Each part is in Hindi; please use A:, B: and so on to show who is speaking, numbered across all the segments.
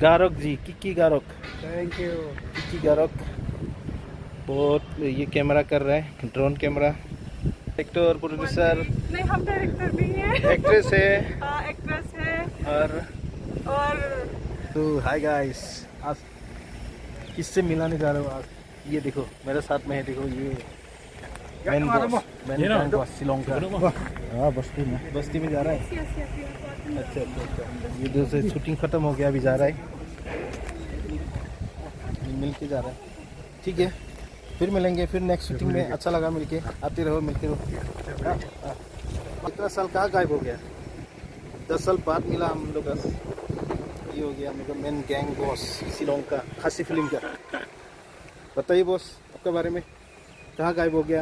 A: गारोक जी, किकी गारोक,
B: थैंक यू।
A: किकी गारोक बहुत ये कैमरा कर रहे हैं, ड्रोन कैमरा। एक्टर, प्रोड्यूसर
C: नहीं, हम डायरेक्टर नहीं है।
A: एक्ट्रेस है
C: हाँ, एक्ट्रेस है।
A: और तो हाय गाइस, आज किससे मिलाने जा रहे हो आज? ये देखो मेरे साथ में है, देखो ये मैन बॉस श्रीलंका। हाँ, बस्ती में जा रहा है। अच्छा अच्छा अच्छा, ये दो से शूटिंग खत्म हो गया, अभी जा रहा है, मिल के जा रहा है। ठीक है, फिर मिलेंगे, फिर नेक्स्ट शूटिंग में। अच्छा लगा मिलके, आते रहो, मिलते रहो। हाँ, हाँ। इतना साल कहाँ गायब हो गया? 10 साल बाद मिला हम लोग। ये हो गया हम लोग मेन गैंग बॉस श्रीलंका, खासी फिल्म का। बताइए बॉस आपके बारे में, कहाँ गायब हो गया?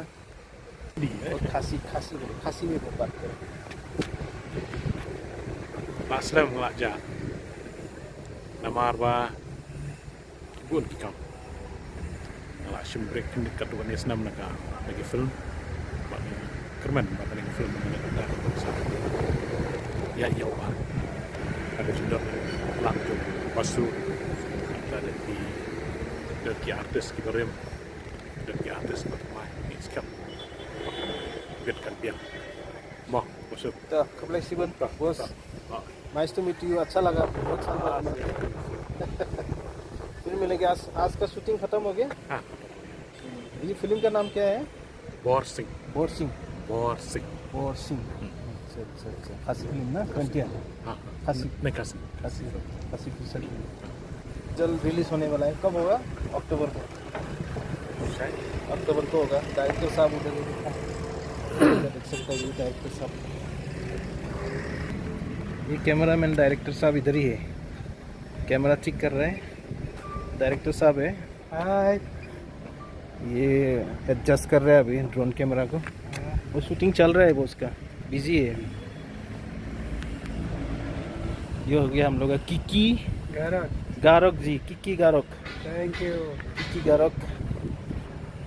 A: और खासी में बात करें।
D: Pasrem aja. Nama arba gun kikam. Ala shimbrek ni katu anis nam naka lagi film. Bagi kerman bagi lagi film ni ada. Ya ya ba. Ada sudah langsung pasu. Ada di artis kita rem. Di artis bermain ni sekarang. Kan dia. Mau masuk.
A: तो कपले सिबन boss, nice to meet you. अच्छा लगा, बहुत साल बाद मिले। फिर मिलेंगे। आज का शूटिंग खत्म हो गया।
D: हाँ।
A: ये फिल्म का नाम क्या है?
D: बोर सिंह।
A: बोर सिंह। अच्छा अच्छा अच्छा, खासी फिल्म ना, कंटिया।
D: हाँ,
A: खासी
D: नहीं खासी
A: फिल्म जल्द रिलीज होने वाला है। कब होगा? अक्टूबर को, अक्टूबर को होगा। डायरेक्टर साहब उधर देख सकते हैं, डायरेक्टर साहब, ये कैमरामैन डायरेक्टर साहब इधर ही है, कैमरा ठीक कर रहे हैं। डायरेक्टर साहब है,
B: हाय।
A: ये एडजस्ट कर रहे हैं अभी ड्रोन कैमरा को। वो शूटिंग चल रहा है, वो उसका बिजी है। ये हो गया हम लोग का किकी गारोक जी, किकी गारोक,
B: थैंक यू।
A: किकी गारोक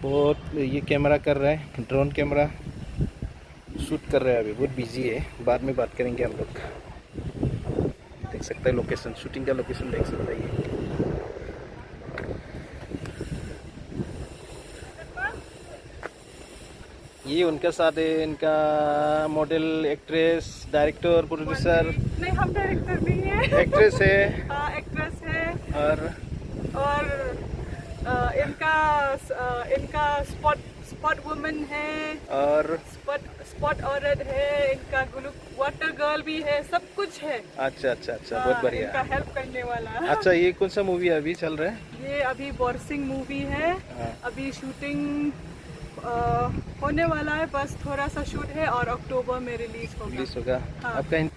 A: बहुत ये कैमरा कर रहे हैं, ड्रोन कैमरा शूट कर रहे हैं अभी, बहुत बिजी है। बाद में बात करेंगे हम लोग। देख सकते हैं लोकेशन, शूटिंग का लोकेशन देख सकते हैं। ये उनके साथ है, इनका मॉडल, एक्ट्रेस, डायरेक्टर, प्रोड्यूसर।
C: नहीं, हम डायरेक्टर नहीं है।
A: एक्ट्रेस है।
C: हाँ, एक्ट्रेस है।
A: और
C: इनका स्पॉट वुमन है,
A: और
C: स्पॉट औरत है, इनका ग्रुप वाटर गर्ल भी है, सब कुछ है।
A: अच्छा अच्छा अच्छा, बहुत बढ़िया।
C: इनका हेल्प करने वाला।
A: अच्छा, ये कौन सा मूवी अभी चल रहा है?
C: ये अभी बोरसिंग मूवी है।
A: हाँ।
C: अभी शूटिंग होने वाला है, बस थोड़ा सा शूट है और अक्टूबर में रिलीज होगा। हाँ।
A: आपका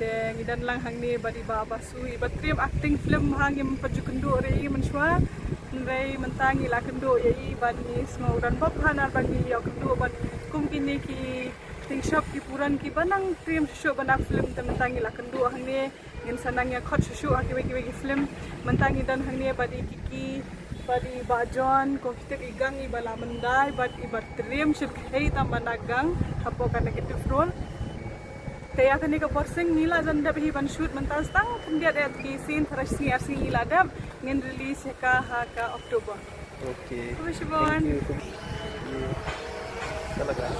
C: dan lang hang ni badi baba sui batrim acting film hang im pajukundo rei manswa rei mentangi la kendo yai bani smauran bab hanar bagi ya kendo ban kum kini ki ting shop ki puran ki banang trim show banak film te mentangi la kendo hang ni ngin sanang ya khot show aki film mentangi dan hang ni badi kiki badi bajon ko kitek igang ibala mendai bad ibatrim ship hei tamanagang hapokan negative role. Kaya kan ika borsing nila janda behi ban shoot mentas tang kendia dat ki scene thrash si nila dam ngin release ka October.
A: Okay,
C: Wish you bon.
A: चला गया।